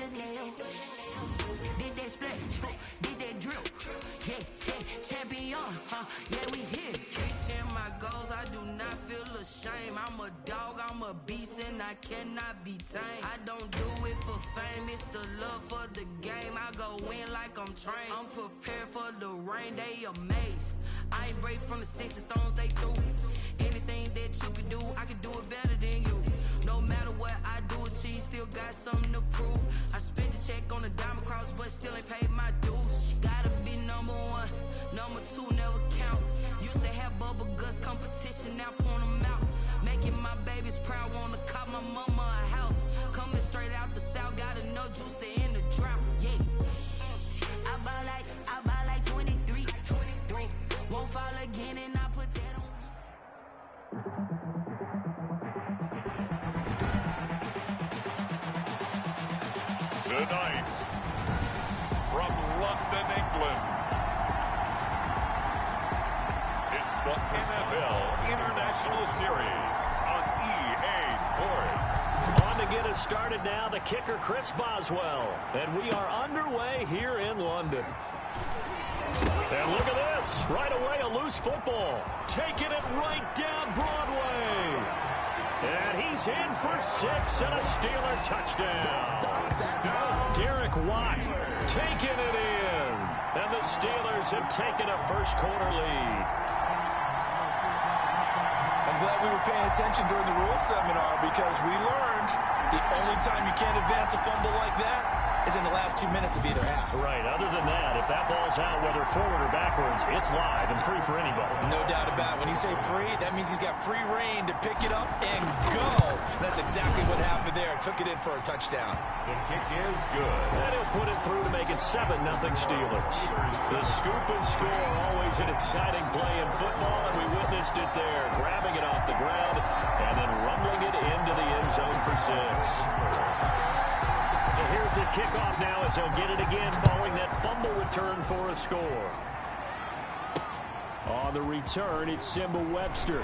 Chanel. Did that splash, did that drip. Yeah, champion, yeah, we here. Reaching my goals, I do not feel ashamed. I'm a dog, I'm a beast, and I cannot be tamed. I don't do it for fame, it's the love for the game. I go in like I'm trained. I'm prepared for the rain, they amazed. I ain't break from the sticks and stones they threw. Anything that you can do, I can do it better than you. No matter what I do, achieve, still got something to prove. I spent the check on the diamond cross, but still ain't paid my dues. Gotta be number one, number two never count. Used to have bubble guts competition, now point them out. Making my babies proud, wanna cop my mama a house. Coming straight out the south, got enough juice to end the drought. Yeah, I buy like 23. Won't fall again, and I put that on. Tonight, from London, England, it's the NFL International Series on EA Sports. On to get us started now, the kicker Chris Boswell. And we are underway here in London. And look at this. Right away, a loose football. Taking it right down Broadway. And he's in for 6 and a Steeler touchdown. Derek Watt taking it in. And the Steelers have taken a first-quarter lead. I'm glad we were paying attention during the rules seminar because we learned the only time you can't advance a fumble like that is in the last 2 minutes of either half. Right. Other than that, if that ball's out, whether forward or backwards, it's live and free for anybody. No doubt about it. When you say free, that means he's got free reign to pick it up and go. That's exactly what happened there. Took it in for a touchdown. The kick is good. And he'll put it through to make it 7-0 Steelers. The scoop and score, always an exciting play in football, and we witnessed it there, grabbing it off the ground and then rumbling it into the end zone for 6. So here's the kickoff now as they'll get it again following that fumble return for a score. On the return, it's Simba Webster.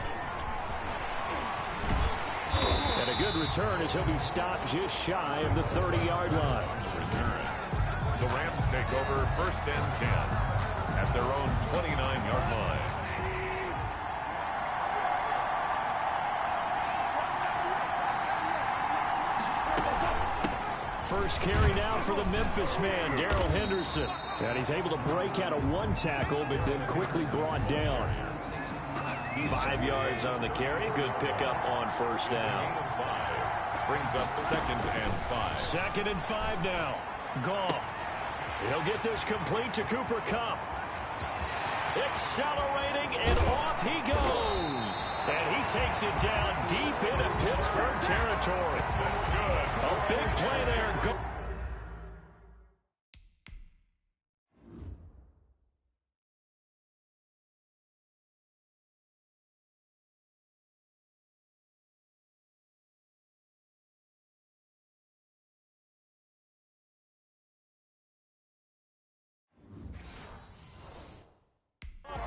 And a good return as he'll be stopped just shy of the 30-yard line. The Rams take over 1st and 10 at their own 29-yard line. First carry now for the Memphis man, Darrell Henderson. And he's able to break out of one tackle, but then quickly brought down. 5 yards on the carry. Good pickup on first down. Brings up 2nd and 5. 2nd and 5 now. Goff. He'll get this complete to Cooper Kupp. Accelerating, and off he goes. And he takes it down deep into Pittsburgh territory. That's good. A big play there.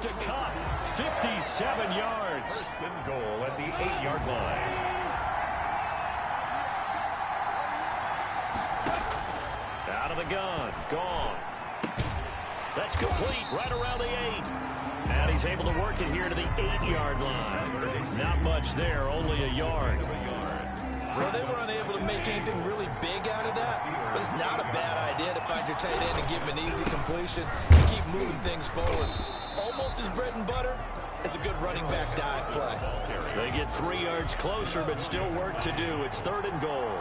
To Kupp, 57 yards. 1st and goal at the 8-yard line. Out of the gun, gone. That's complete, right around the 8. And he's able to work it here to the 8-yard line. Not much there, only a yard. Well, they were unable to make anything really big out of that, but it's not a bad idea to find your tight end and give him an easy completion and keep moving things forward. Almost as bread and butter as a good running back dive play. They get 3 yards closer, but still work to do. It's 3rd and goal.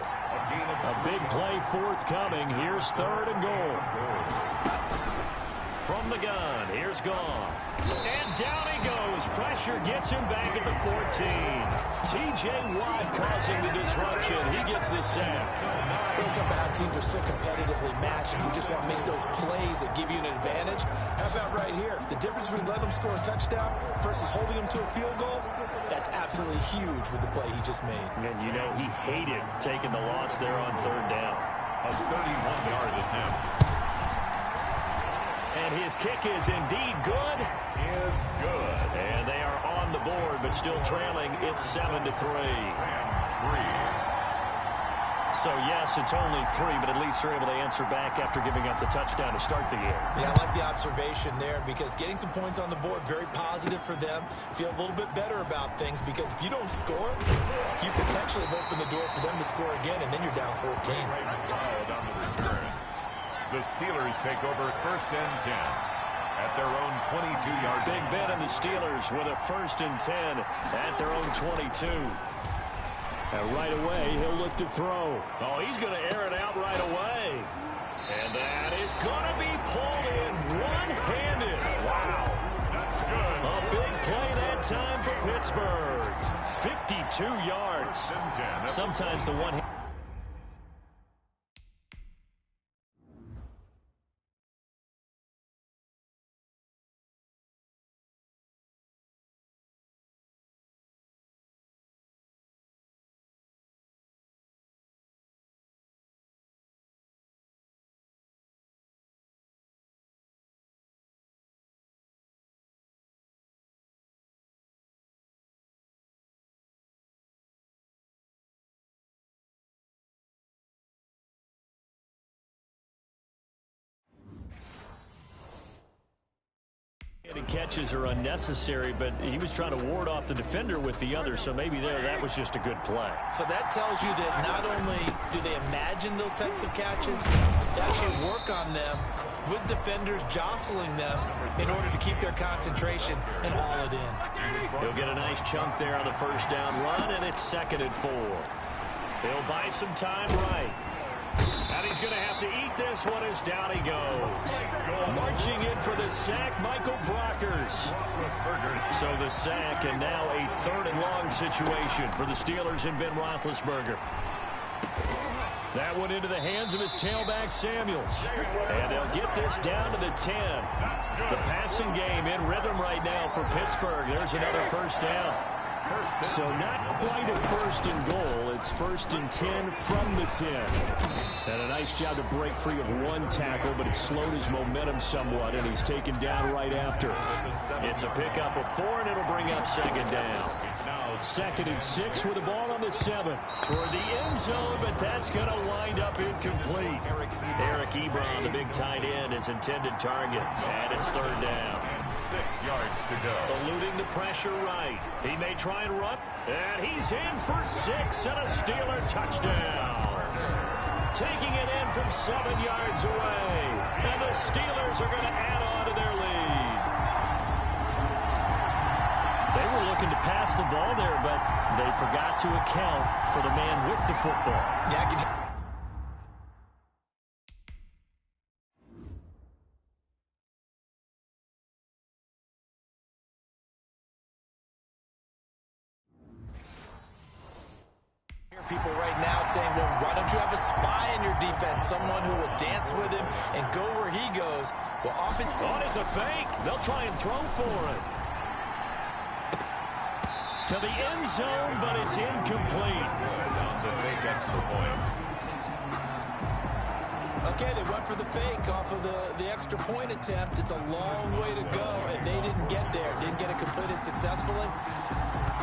A big play forthcoming. Here's 3rd and goal. From the gun, here's Goff. And down he goes. Pressure gets him back at the 14. T.J. Watt causing the disruption. He gets the sack. We'll talk about how teams are so competitively matched, and you just want to make those plays that give you an advantage. How about right here? The difference between letting them score a touchdown versus holding them to a field goal, that's absolutely huge with the play he just made. And you know, he hated taking the loss there on 3rd down. A 31-yard attempt. And his kick is indeed good. Is good. And they are on the board, but still trailing. It's 7-3. Rams 3. So, yes, it's only 3, but at least they're able to answer back after giving up the touchdown to start the year. Yeah, I like the observation there because getting some points on the board, very positive for them. Feel a little bit better about things because if you don't score, you potentially have opened the door for them to score again, and then you're down 14. The Steelers take over 1st and 10 at their own 22-yard line. Big bet on the Steelers with a 1st and 10 at their own 22. And right away, he'll look to throw. Oh, he's going to air it out right away. And that is going to be pulled in one-handed. Wow. That's good. A big play that time for Pittsburgh. 52 yards. Sometimes the one... Catches are unnecessary, but he was trying to ward off the defender with the other, so maybe that was just a good play. So that tells you that not only do they imagine those types of catches, they actually work on them with defenders jostling them in order to keep their concentration and haul it in. He'll get a nice chunk there on the 1st down run, and it's 2nd and 4. He'll buy some time right. And he's going to have to eat this one as down he goes. Marching in for the sack, Michael Brockers. So the sack, and now a 3rd and long situation for the Steelers and Ben Roethlisberger. That one into the hands of his tailback, Samuels. And they'll get this down to the 10. The passing game in rhythm right now for Pittsburgh. There's another 1st down. So not quite a 1st and goal. It's 1st and 10 from the 10. And a nice job to break free of one tackle, but it slowed his momentum somewhat, and he's taken down right after. It's a pickup of 4, and it'll bring up 2nd down. 2nd and 6 with the ball on the 7. Toward the end zone, but that's going to wind up incomplete. Eric Ebron, the big tight end, is intended target. And it's 3rd down. 6 yards to go. Eluding the pressure right. He may try and run. And he's in for 6 and a Steeler touchdown. Taking it in from 7 yards away. And the Steelers are going to add on to their lead. They were looking to pass the ball there, but they forgot to account for the man with the football. Yeah, I can... people right now saying, well, why don't you have a spy in your defense, someone who will dance with him and go where he goes? Well, often... Oh, it's a fake. They'll try and throw for it. To the end zone, but it's incomplete. Down the fake extra point. Okay, they went for the fake off of the extra point attempt. It's a long way to go, and they didn't get there. Didn't get it completed successfully.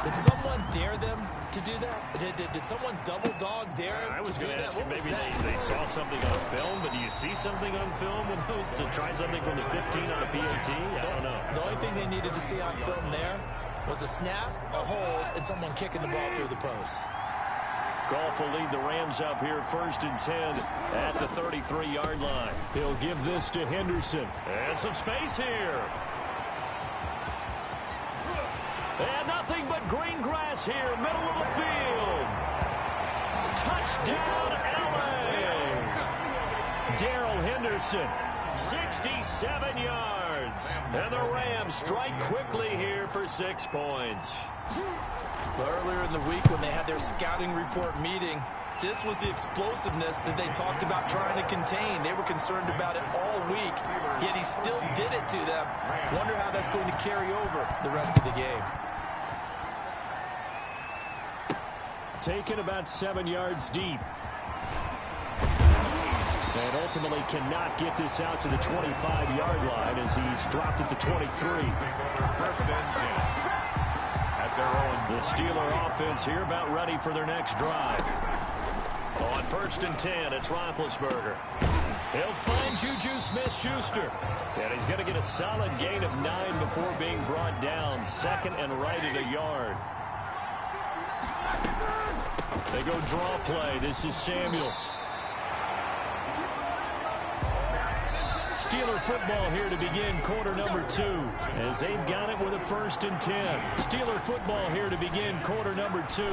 Did someone dare them to do that? Did someone double dog dare him? I was to do going to that? ask you, What was maybe that? they saw something on film, but do you see something on film to try something from the 15 on a PAT? I don't know. The only thing they needed to see on film there was a snap, a hold, and someone kicking the ball through the post. Goff will lead the Rams up here 1st and 10 at the 33-yard line. He'll give this to Henderson. And some space here. And nothing but green grass here, middle of the field. Touchdown, LA. Darrell Henderson, 67 yards. And the Rams strike quickly here for 6 points. Well, earlier in the week when they had their scouting report meeting, this was the explosiveness that they talked about trying to contain. They were concerned about it all week, yet he still did it to them. Wonder how that's going to carry over the rest of the game. Taken about 7 yards deep. And ultimately cannot get this out to the 25-yard line as he's dropped at the 23. 1st and 10. At their own. The Steeler offense here about ready for their next drive. On 1st and 10, it's Roethlisberger. He'll find Juju Smith-Schuster. And he's going to get a solid gain of 9 before being brought down. 2nd and right at a yard. They go draw play. This is Samuels. Steeler football here to begin quarter number 2 as they've got it with a 1st and 10. Steeler football here to begin quarter number 2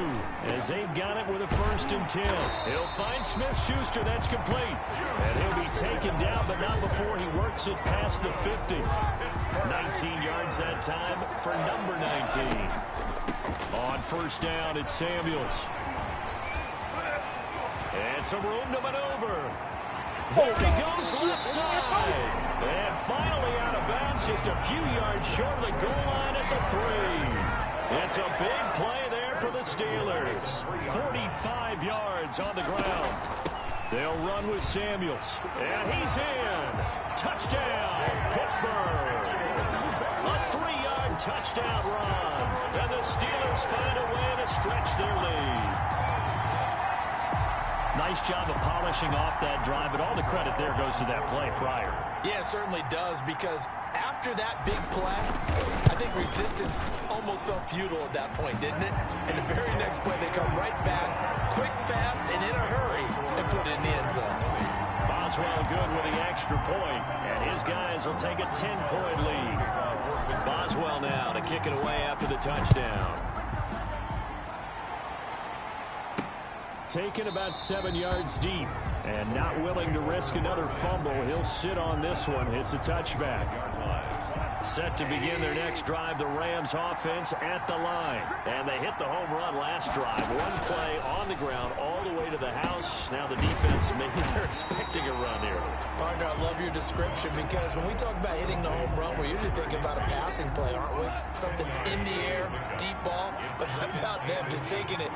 as they've got it with a 1st and 10. He'll find Smith-Schuster. That's complete. And he'll be taken down, but not before he works it past the 50. 19 yards that time for number 19. On 1st down, it's Samuels. And some room to maneuver. There he goes left side. And finally out of bounds, just a few yards short of the goal line at the 3. It's a big play there for the Steelers. 45 yards on the ground. They'll run with Samuels. And he's in. Touchdown, Pittsburgh. A 3-yard touchdown run. And the Steelers find a way to stretch their lead. Nice job of polishing off that drive, but all the credit there goes to that play prior. Yeah, it certainly does, because after that big play, I think resistance almost felt futile at that point, didn't it? And the very next play, they come right back, quick, fast, and in a hurry, and put it in the end zone. Boswell good with the extra point, and his guys will take a 10-point lead. Boswell now to kick it away after the touchdown. Taken about 7 yards deep and not willing to risk another fumble. He'll sit on this one. It's a touchback. Set to begin their next drive, the Rams offense at the line. And they hit the home run last drive. One play on the ground all the way to the house. Now the defense, maybe they're expecting a run here. Partner, I love your description, because when we talk about hitting the home run, we're usually thinking about a passing play, aren't we? Something in the air, deep ball. But how about them just taking it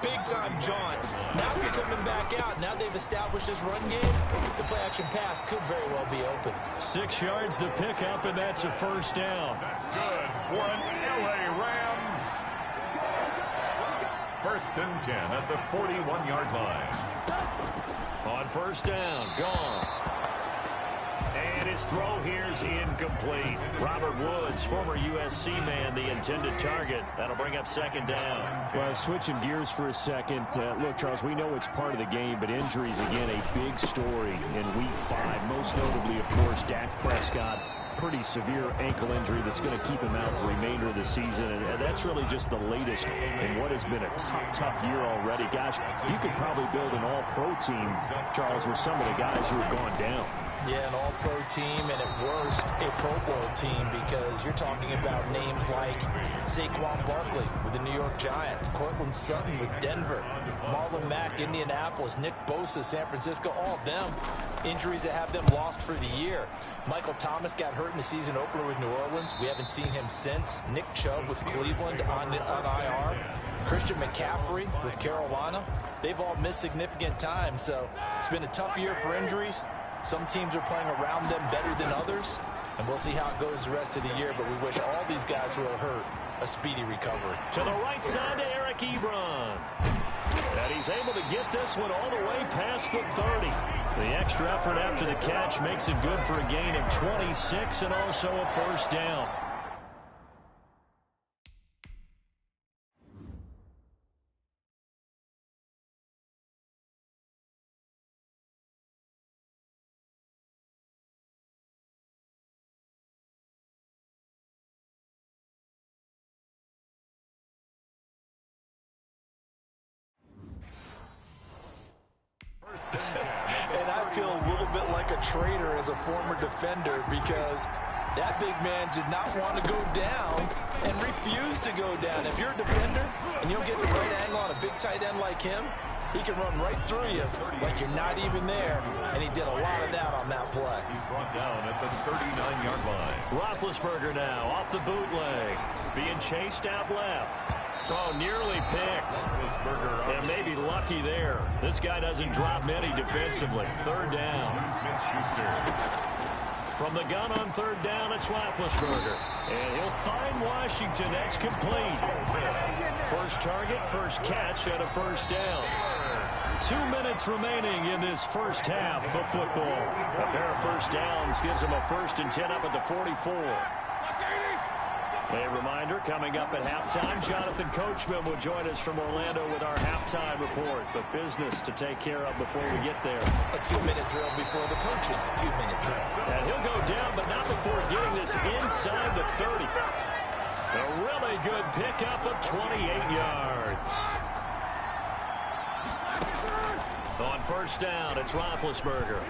big-time jaunt? Now they're coming back out. Now they've established this run game. The play-action pass could very well be open. 6 yards the pickup, and that's a 1st down. That's good for an LA Rams. 1st and 10 at the 41-yard line. On 1st down, gone. And his throw here's incomplete. Robert Woods, former USC man, the intended target. That'll bring up 2nd down. Well, switching gears for a second. Look, Charles, we know it's part of the game, but injuries, again, a big story in Week 5. Most notably, of course, Dak Prescott. Pretty severe ankle injury that's going to keep him out the remainder of the season. And that's really just the latest in what has been a tough year already. Gosh, you could probably build an all-pro team, Charles, with some of the guys who have gone down. Yeah, an all-pro team, and at worst, a Pro Bowl team, because you're talking about names like Saquon Barkley with the New York Giants, Cortland Sutton with Denver, Marlon Mack, Indianapolis, Nick Bosa, San Francisco, all of them injuries that have them lost for the year. Michael Thomas got hurt in the season opener with New Orleans. We haven't seen him since. Nick Chubb with Cleveland on IR. Christian McCaffrey with Carolina. They've all missed significant time, so it's been a tough year for injuries. Some teams are playing around them better than others, and we'll see how it goes the rest of the year, but we wish all these guys who are hurt a speedy recovery. To the right side to Eric Ebron. And he's able to get this one all the way past the 30. The extra effort after the catch makes it good for a gain of 26 and also a 1st down. And I feel a little bit like a traitor as a former defender, because that big man did not want to go down and refused to go down. If you're a defender and you don't get the right angle on a big tight end like him, he can run right through you like you're not even there, and he did a lot of that on that play. He's brought down at the 39-yard line. Roethlisberger now off the bootleg, being chased out left. Oh, nearly picked. And maybe lucky there. This guy doesn't drop many defensively. 3rd down. From the gun on 3rd down, it's Roethlisberger. And he'll find Washington. That's complete. First target, first catch, and a 1st down. 2 minutes remaining in this first half of football. A pair of first downs gives them a 1st and 10 up at the 44. A reminder, coming up at halftime, Jonathan Coachman will join us from Orlando with our halftime report. But business to take care of before we get there. A 2-minute drill before the coach's 2-minute drill. And he'll go down, but not before getting this inside the 30. A really good pickup of 28 yards. On first down, it's Roethlisberger.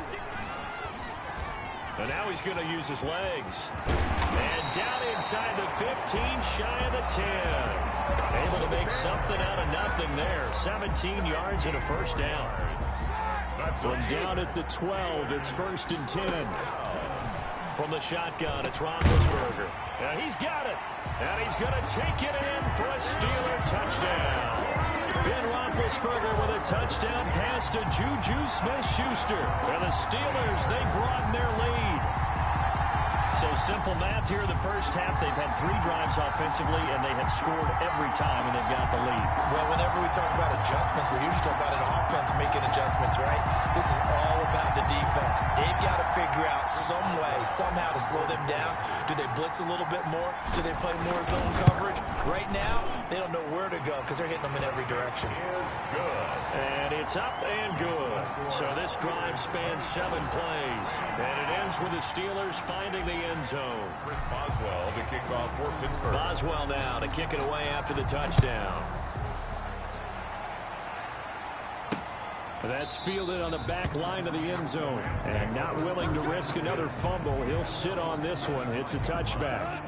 And now he's going to use his legs. And down inside the 15, shy of the 10. Able to make something out of nothing there. 17 yards and a first down. From down at the 12, it's 1st and 10. From the shotgun, it's Roethlisberger. And he's got it. And he's going to take it in for a Steeler touchdown. Ben Roethlisberger with a touchdown pass to Juju Smith-Schuster. And the Steelers, they broaden their lead. So simple math here in the first half. They've had 3 drives offensively, and they have scored every time, and they've got the lead. Well, whenever we talk about adjustments, we usually talk about an offense making adjustments, right? This is all about the defense. They've got to figure out some way, somehow to slow them down. Do they blitz a little bit more? Do they play more zone coverage? Right now, they don't know where to go because they're hitting them in every direction. And it's up and good. So this drive spans 7 plays. And it ends with the Steelers finding the end zone. Chris Boswell to kick off for Pittsburgh. Boswell now to kick it away after the touchdown. That's fielded on the back line of the end zone. And not willing to risk another fumble. He'll sit on this one. It's a touchback.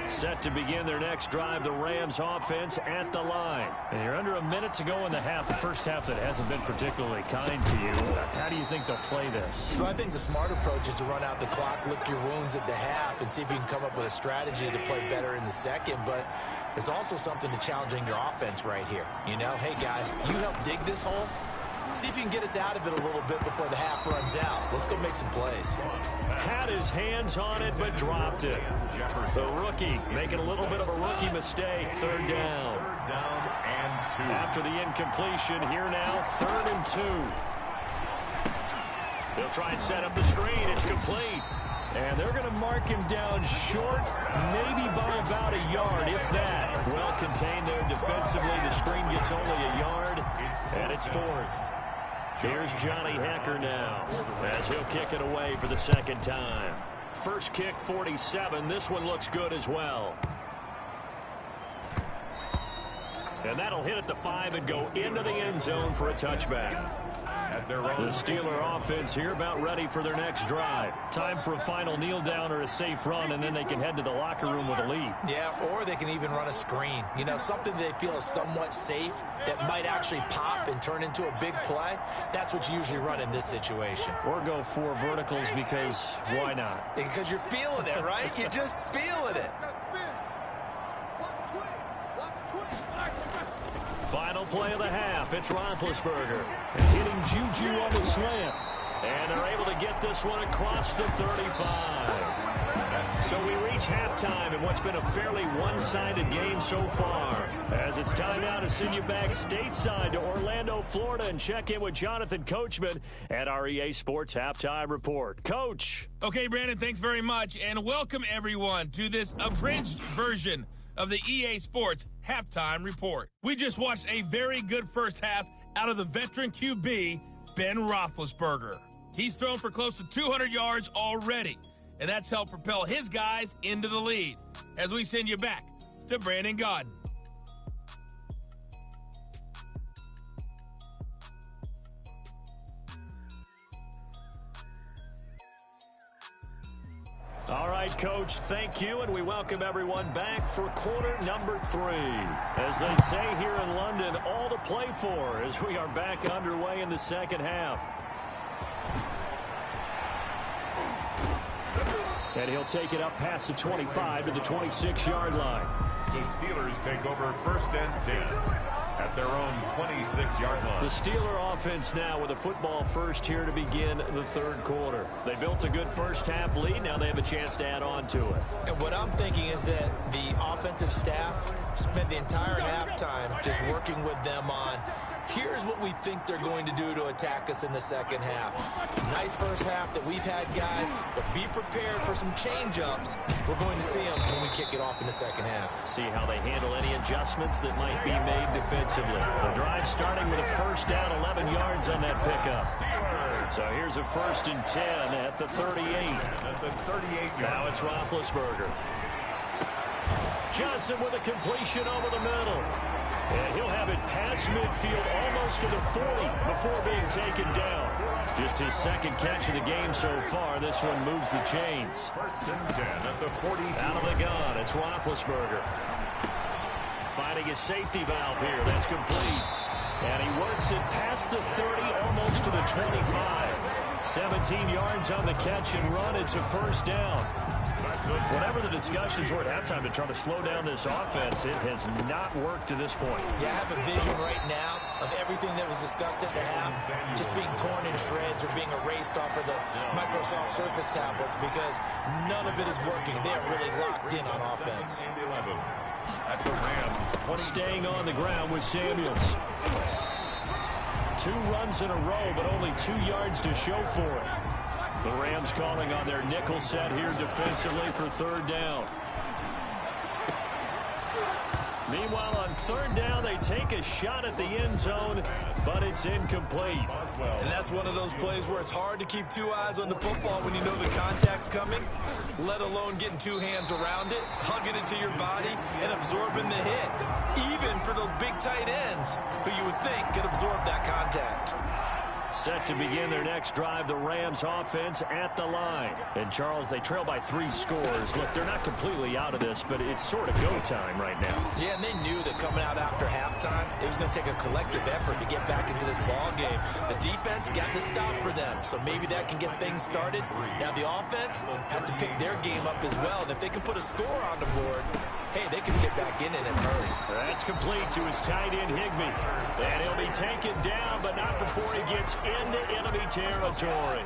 Set to begin their next drive, the Rams offense at the line. And you're under a minute to go in the half. The first half that hasn't been particularly kind to you. How do you think they'll play this? Well, I think the smart approach is to run out the clock, lick your wounds at the half, and see if you can come up with a strategy to play better in the second. But there's also something to challenging your offense right here. You know, hey, guys, you help dig this hole. See if you can get us out of it a little bit before the half runs out. Let's go make some plays. Had his hands on it, but dropped it. The rookie making a little bit of a rookie mistake. 3rd down. And 2. After the incompletion, here now, 3rd and 2. They'll try and set up the screen. It's complete. And they're going to mark him down short, maybe by about a yard, if that. Well contained there defensively. The screen gets only a yard, and it's 4th. Here's Johnny Hecker now, as he'll kick it away for the 2nd time. First kick, 47. This one looks good as well. And that'll hit at the 5 and go into the end zone for a touchback. The Steeler offense here about ready for their next drive. Time for a final kneel down or a safe run, and then they can head to the locker room with a lead. Yeah, or they can even run a screen. You know, something they feel is somewhat safe that might actually pop and turn into a big play. That's what you usually run in this situation. Or go 4 verticals because why not? Because you're feeling it, right? You're just feeling it. Final play of the half. It's Roethlisberger. Hitting Juju on the slant. And they're able to get this one across the 35. So we reach halftime in what's been a fairly one-sided game so far. As it's time now to send you back stateside to Orlando, Florida, and check in with Jonathan Coachman at our EA Sports Halftime Report. Coach. Okay, Brandon, thanks very much. And welcome, everyone, to this abridged version of the EA Sports Halftime Report. We just watched a very good first half out of the veteran QB, Ben Roethlisberger. He's thrown for close to 200 yards already, and that's helped propel his guys into the lead. As we send you back to Brandon Gaudin. All right, Coach, thank you, and we welcome everyone back for quarter number 3. As they say here in London, all to play for as we are back underway in the second half. And he'll take it up past the 25 to the 26-yard line. The Steelers take over 1st and 10 at their own 26-yard line. The Steeler offense now with a football first here to begin the 3rd quarter. They built a good first half lead. Now they have a chance to add on to it. And what I'm thinking is that the offensive staff spent the entire halftime just working with them on Here's what we think they're going to do to attack us in the second half. Nice first half that we've had, guys, but be prepared for some change-ups. We're going to see them when we kick it off in the second half. See how they handle any adjustments that might be made defensively. The drive starting with a first down, 11 yards on that pickup. So here's a 1st and 10 at the 38. Now it's Roethlisberger. Johnson with a completion over the middle. And he'll have it past midfield almost to the 40 before being taken down. Just his second catch of the game so far. This one moves the chains. 1st and 10 at the 40. Out of the gun, it's Roethlisberger. Finding his safety valve here. That's complete. And he works it past the 30, almost to the 25. 17 yards on the catch and run. It's a 1st down. Whatever the discussions were at halftime to try to slow down this offense, it has not worked to this point. Yeah, I have a vision right now of everything that was discussed at the half just being torn in shreds or being erased off of the Microsoft Surface tablets because none of it is working. They are really locked in on offense. At the Rams, staying on the ground with Samuels. 2 runs in a row, but only 2 yards to show for it. The Rams calling on their nickel set here defensively for 3rd down. Meanwhile, on 3rd down, they take a shot at the end zone, but it's incomplete. And that's one of those plays where it's hard to keep 2 eyes on the football when you know the contact's coming, let alone getting 2 hands around it, hugging it to your body, and absorbing the hit. Even for those big tight ends who you would think could absorb that contact. Set to begin their next drive, the Rams offense at the line. And, Charles, they trail by 3 scores. Look, they're not completely out of this, but it's sort of go time right now. Yeah, and they knew that coming out after halftime, it was going to take a collective effort to get back into this ball game. The defense got the stop for them, so maybe that can get things started. Now the offense has to pick their game up as well, and if they can put a score on the board, hey, they can get back in it in a hurry. That's complete to his tight end, Higbee. And he'll be taken down, but not before he gets into enemy territory.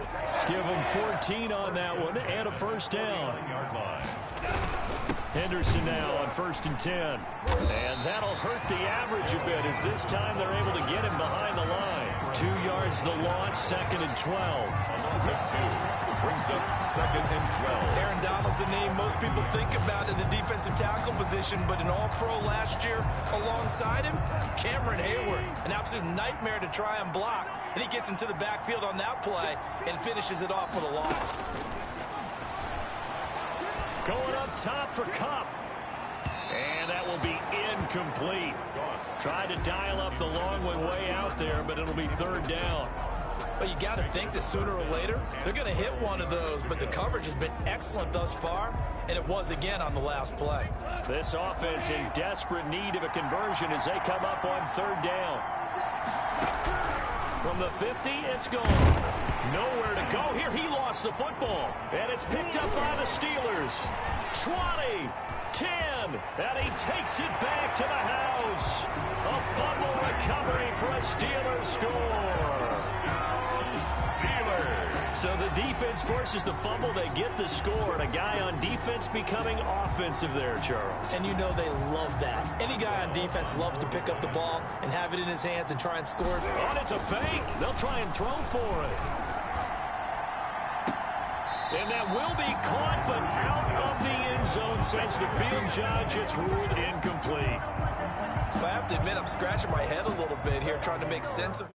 Give him 14 on that one and a 1st down. Henderson now on 1st and 10. And that'll hurt the average a bit as this time they're able to get him behind the line. 2 yards the loss, 2nd and 12. Brings up 2nd and 12. Aaron Donald's the name most people think about in the defensive tackle position, but an all-pro last year alongside him, Cameron Hayward, an absolute nightmare to try and block, and he gets into the backfield on that play and finishes it off with a loss. Going up top for Kupp. And that will be incomplete. Tried to dial up the long one way out there, but it'll be 3rd down. But you got to think that sooner or later, they're going to hit one of those, but the coverage has been excellent thus far, and it was again on the last play. This offense in desperate need of a conversion as they come up on 3rd down. From the 50, it's gone. Nowhere to go here. He lost the football, and it's picked up by the Steelers. 20, 10, and he takes it back to the house. A fumble recovery for a Steelers score. So the defense forces the fumble. They get the score. And a guy on defense becoming offensive there, Charles. And you know they love that. Any guy on defense loves to pick up the ball and have it in his hands and try and score it. And it's a fake. They'll try and throw for it. And that will be caught, but out of the end zone, says the field judge. It's ruled incomplete. I have to admit, I'm scratching my head a little bit here trying to make sense of